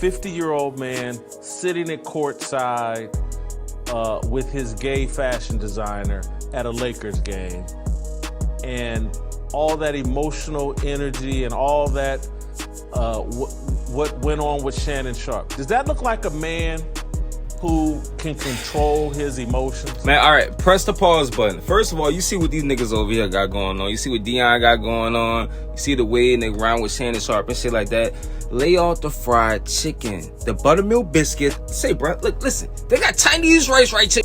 50-year-old man sitting at courtside with his gay fashion designer at a Lakers game, and all that emotional energy and all that what went on with Shannon Sharpe. Does that look like a man who can control his emotions? Man, all right, press the pause button. First of all, you see what these niggas over here got going on. You see what Dion got going on. You see the way they round with Shannon Sharpe and shit like that. Lay off the fried chicken, the buttermilk biscuit. Say, bro, look, listen, they got Chinese rice right here.